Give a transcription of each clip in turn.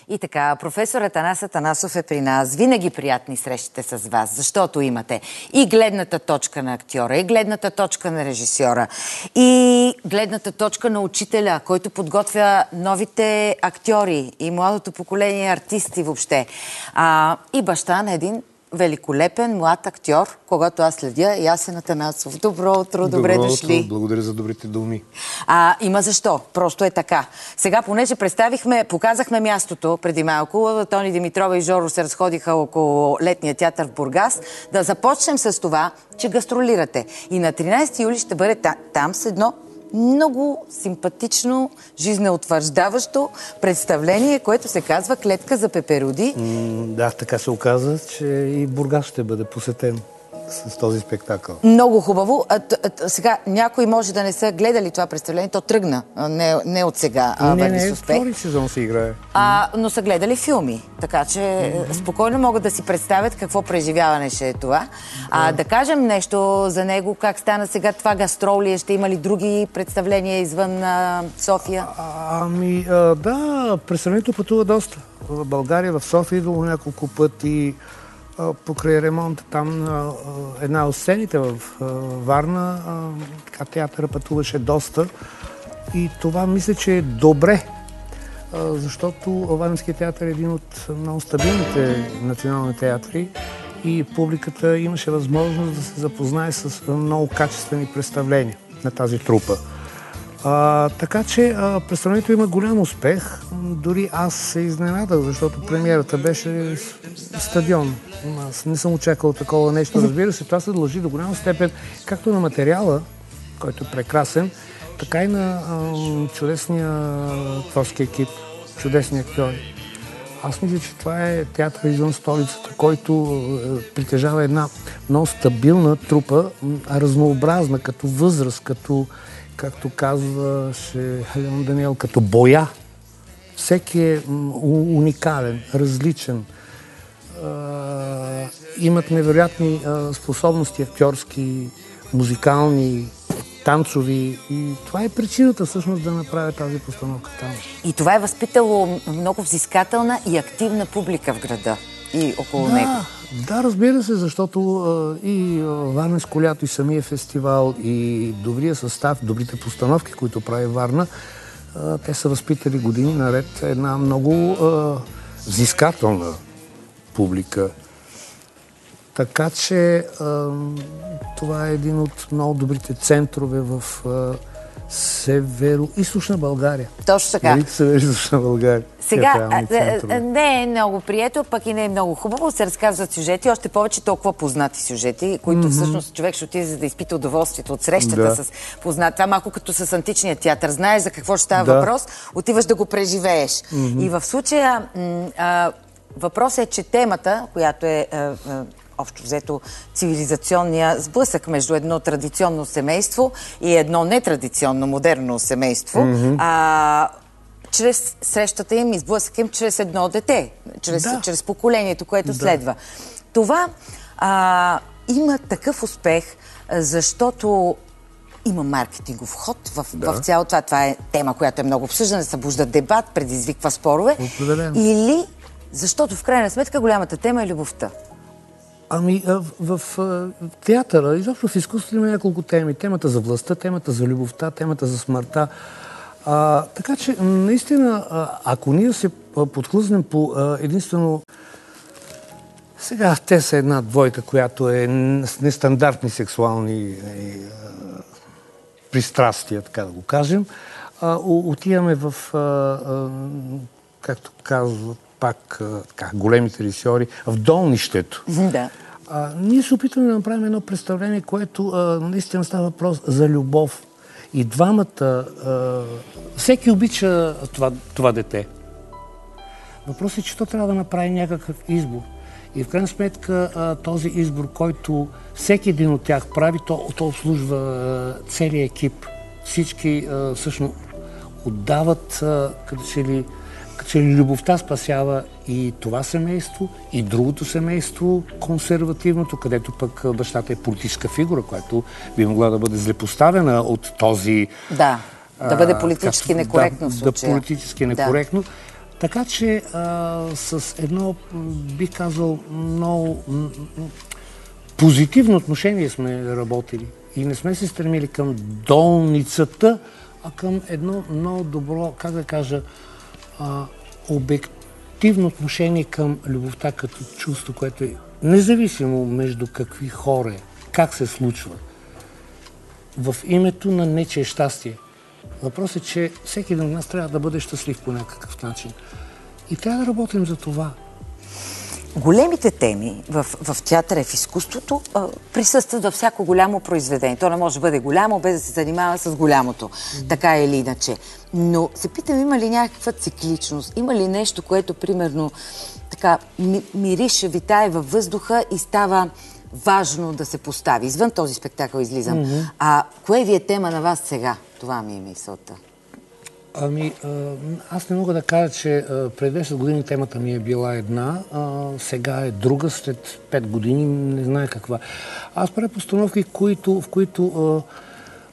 И така, професор Атанас Атанасов е при нас. Винаги приятни срещите с вас, защото имате и гледната точка на актьора, и гледната точка на режисьора, и гледната точка на учителя, който подготвя новите актьори и младото поколение артисти въобще. И баща на един великолепен млад актьор, когато аз следя, Ясен Атанасов. Добро утро, добре дошли. Утро, благодаря за добрите думи. Има защо. Просто е така. Сега, понеже показахме мястото преди малко, Тони Димитрова и Жоро се разходиха около Летния театър в Бургас, да започнем с това, че гастролирате. И на 13 юли ще бъде там с едно много симпатично, жизнеутвърждаващо представление, което се казва Клетка за пеперуди. Да, така се оказа, че и Бургас ще бъде посетен с този спектакъл. Много хубаво. Сега, някои може да не са гледали това представление, то тръгна, не от сега, върви с успех. Втори сезон се играе. Но са гледали филми, така че спокойно могат да си представят какво преживяване ще е това. Да кажем нещо за него, как стана сега това гастролие, ще има ли други представления извън София? Да, представлението пътува доста. В България, в София идвало няколко пъти. Покрай ремонта там на една от сцените в Варна, театъра пътуваше доста и това мисля, че е добре, защото Варненския театър е един от много стабилните национални театри и публиката имаше възможност да се запознае с много качествени представления на тази трупа. Така че представлението има голям успех. Дори аз се изненадах, защото премиерата беше стадион. Аз не съм очаквал такова нещо. Разбира се, това се дължи до голяма степен както на материала, който е прекрасен, така и на чудесния творски екип, чудесни актьори. Аз мисля, че това е театър извън столицата, който притежава една много стабилна трупа, разнообразна, като възраст, както казваше Леон Даниел, като боя. Всеки е уникален, различен. Имат невероятни способности актьорски, музикални, танцови. И това е причината всъщност да направя тази постановка там. И това е възпитало много взискателна и активна публика в града и около него. Да, разбира се, защото и Варненско лято, и самия фестивал, и добрия състав, добрите постановки, които прави Варна, те са възпитали години наред една много взискателна публика. Така че това е един от много добрите центрове в Северо-източна България. Точно така. Северо-източна България. Сега, не е много прието, пък и не е много хубаво. Се разказват сюжети, още повече толкова познати сюжети, които всъщност човек ще отиде за да изпита удоволствието от срещата с познат. Това малко като с античния театър. Знаеш за какво ще става въпрос, отиваш да го преживееш. И в случая въпросът е, че темата, която е общо взето цивилизационния сблъсък между едно традиционно семейство и едно нетрадиционно модерно семейство, чрез срещата им, изблъсък им, чрез едно дете, чрез поколението, което следва. Това има такъв успех, защото има маркетингов ход в цяло това. Това е тема, която е много обсъждана, събужда дебат, предизвиква спорове. Или защото в крайна сметка голямата тема е любовта. В театъра, изобщо в изкуството има няколко теми. Темата за властта, темата за любовта, темата за смъртта. Така че, наистина, ако ние се подхлъзнем по единствено... Сега, те са една двойка, която е с нестандартни сексуални пристрастия, така да го кажем. Отиваме в, както казват пак големите режисьори, в долнището. Да. Ние се опитваме да направим едно представление, което наистина става въпрос за любов. И двамата, всеки обича това дете. Въпросът е, че то трябва да направи някакъв избор. И в крайна сметка този избор, който всеки един от тях прави, то обслужва целият екип. Всички всъщност отдават Че любовта спасява и това семейство, и другото семейство, консервативното, където пък бащата е политическа фигура, която би могла да бъде злепоставена от този... Да, да бъде политически некоректно в случая. Да, политически некоректно. Така че с едно, бих казал, много позитивно отношение сме работили. И не сме се стремили към долницата, а към едно много добро, как да кажа, обективно отношение към любовта като чувство, което е независимо между какви хора е, как се случва. В името на нечие щастие. Въпросът е, че всеки един от нас трябва да бъде щастлив по някакъв начин. И трябва да работим за това. Големите теми в театъра и в изкуството присъстват във всяко голямо произведение. То не може да бъде голямо, без да се занимава с голямото, така или иначе. Но се питам, има ли някаква цикличност? Има ли нещо, което, примерно, така мирише, витае във въздуха и става важно да се постави? Извън този спектакъл излизам. А кое ви е тема на вас сега? Това ми е мисълта. Ами, аз не мога да кажа, че пред 10 години темата ми е била една, сега е друга, след 5 години не знае каква. Аз правя постановки, в които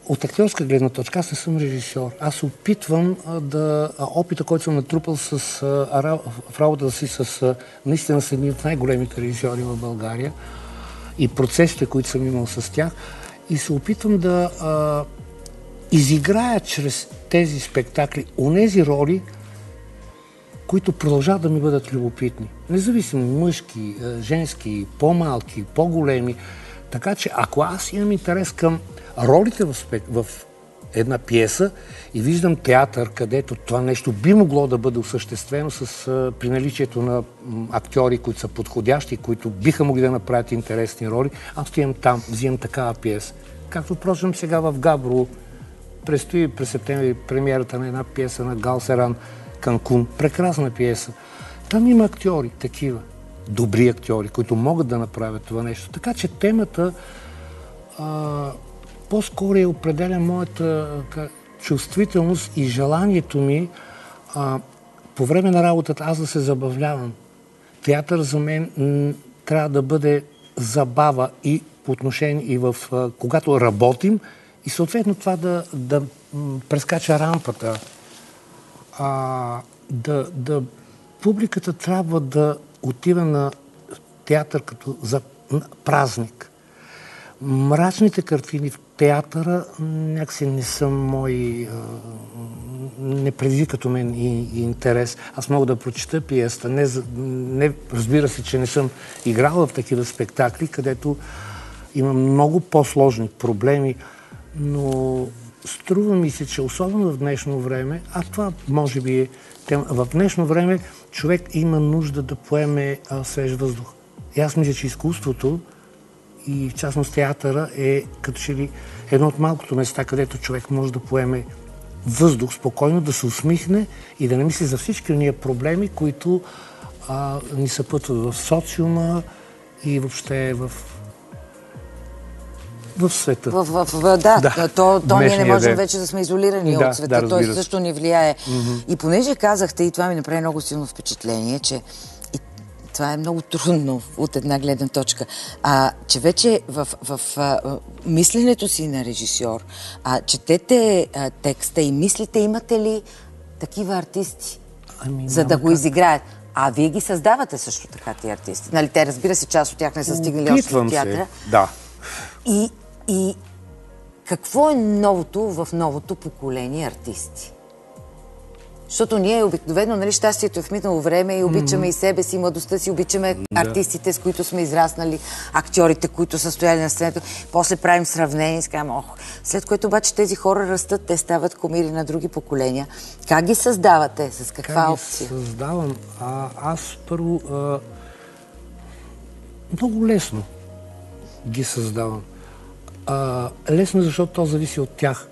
от актьорска гледна точка, аз не съм режисьор. Аз опитвам опита, който съм натрупал в работата си с наистина с едни от най-големите режисьори в България и процесите, които съм имал с тях, и се опитвам да изиграя чрез тези спектакли онези роли, които продължават да ми бъдат любопитни. Независимо мъжки, женски, по-малки, по-големи. Така че ако аз имам интерес към ролите в една пиеса и виждам театър, където това нещо би могло да бъде осъществено при наличието на актьори, които са подходящи, които биха могли да направят интересни роли, аз отивам там, взимам такава пиеса. Както впрочем сега в Габрово предстои през септември премиерата на една пиеса на Гал Серан «Канкун». Прекрасна пиеса. Там има актьори, такива, добри актьори, които могат да направят това нещо. Така че темата по-скоро определя моята чувствителност и желанието ми по време на работата аз да се забавлявам. Театър за мен трябва да бъде забава и по отношение и когато работим, и съответно това да прескача рампата. Публиката трябва да отива на театър като за празник. Мрачните картини в театъра някакси не са мои, не предизвикат у мен и интерес. Аз мога да прочета пиеста. Разбира се, че не съм играл в такива спектакли, където има много по-сложни проблеми, но струва ми се, че особено в днешно време, а това може би е тема, в днешно време човек има нужда да поеме свеж въздух. И аз мисля, че изкуството и в частност театъра е като че ли едно от малкото места, където човек може да поеме въздух, спокойно да се усмихне и да не мисли за всички уния проблеми, които ни съпътват в социума и въобще в света. То ние не можем вече да сме изолирани от света. Той също ни влияе. И понеже казахте, и това ми направи много силно впечатление, че това е много трудно от една гледна точка, че вече в мисленето си на режисьор, четете текста и мислите, имате ли такива артисти, за да го изиграят? Вие ги създавате също така, тези артисти. Нали, те, разбира се, част от тях не са стигнали още в театъра. Да. И какво е новото в новото поколение артисти? Защото ние обикновено, нали, щастието е в минало време и обичаме и себе си, и младостта си, обичаме артистите, с които сме израснали, актьорите, които са стояли на сцената. После правим сравнение и казваме, след което обаче тези хора растат, те стават кумири на други поколения. Как ги създавате? С каква опция? Как ги създавам? Аз първо много лесно ги създавам. Лесно, защото то зависи от тях.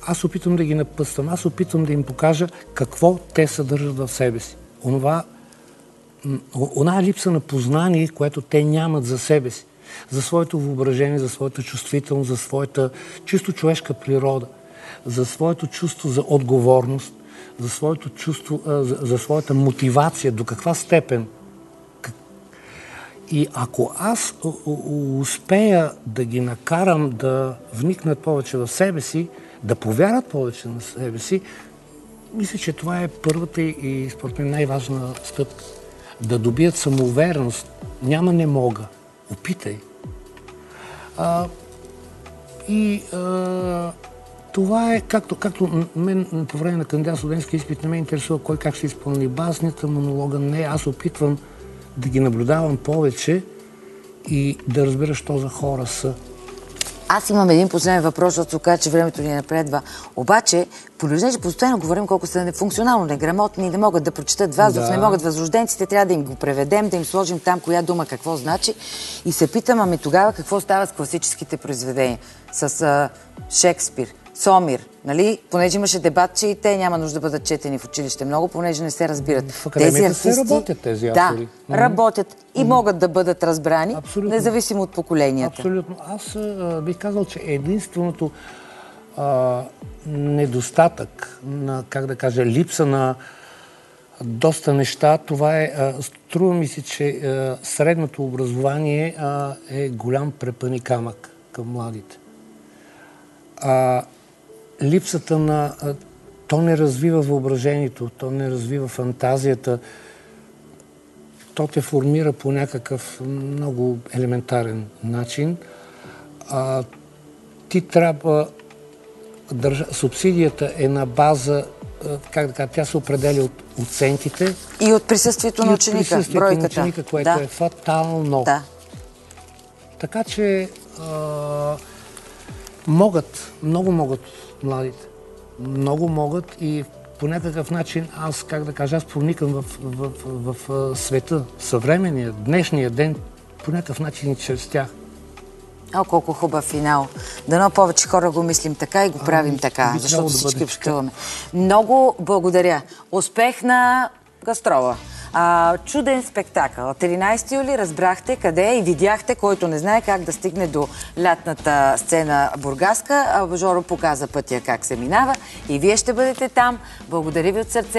Аз опитвам да ги напъствам, аз опитвам да им покажа какво те съдържат в себе си. Она липса на познание, което те нямат за себе си, за своето въображение, за своята чувствителност, за своята чисто човешка природа, за своето чувство за отговорност, за своето чувство, за своята мотивация, до каква степен. И ако аз успея да ги накарам да вникнат повече в себе си, да повярват повече на себе си, мисля, че това е първата и според мен най-важна стъпка. Да добият самоувереност. Няма не мога. Опитай. Това е, както мен по време на кандидат-студентски изпит не ме интересува кой как ще изпълни базната монолога. Не, аз опитвам да ги наблюдавам повече и да разбера, що за хора са. Аз имам един последен въпрос, защото се казва, че времето ни напредва. Обаче, понеже постоянно говорим колко са нефункционално, неграмотни, не могат да прочитат Вазов, не могат възрожденците, трябва да им го преведем, да им сложим там коя дума какво значи. И се питам, ами тогава какво става с класическите произведения? С Шекспир, Сомир, нали? Понеже имаше дебат, че и те няма нужда да бъдат четени в училище много, понеже не се разбират. В академията се работят тези автори. Да, работят и могат да бъдат разбрани, независимо от поколенията. Абсолютно. Аз бих казал, че единственото недостатък на, как да кажа, липса на доста неща, това е, струва ми се, че средното образование е голям препъни камък към младите. Липсата на... То не развива въображението, то не развива фантазията, то те формира по някакъв много елементарен начин. Ти трябва... Субсидията е на база, как да кажа, тя се определя от оценките. И от присъствието на ученика, бройката. И от присъствието на ученика, което е фатално. Да. Така че... много могат младите. Много могат и по някакъв начин аз, как да кажа, аз проникам в света, съвременния, днешния ден, по някакъв начин и чрез тях. О, колко хубав финал. Дано повече хора го мислим така и го правим така, защото всички общуваме. Много благодаря. Успех на гастрола. Чуден спектакъл. 13 юли разбрахте къде и видяхте, който не знае как да стигне до лятната сцена бургаска. Жоро показа пътя как се минава и вие ще бъдете там. Благодаря ви от сърце.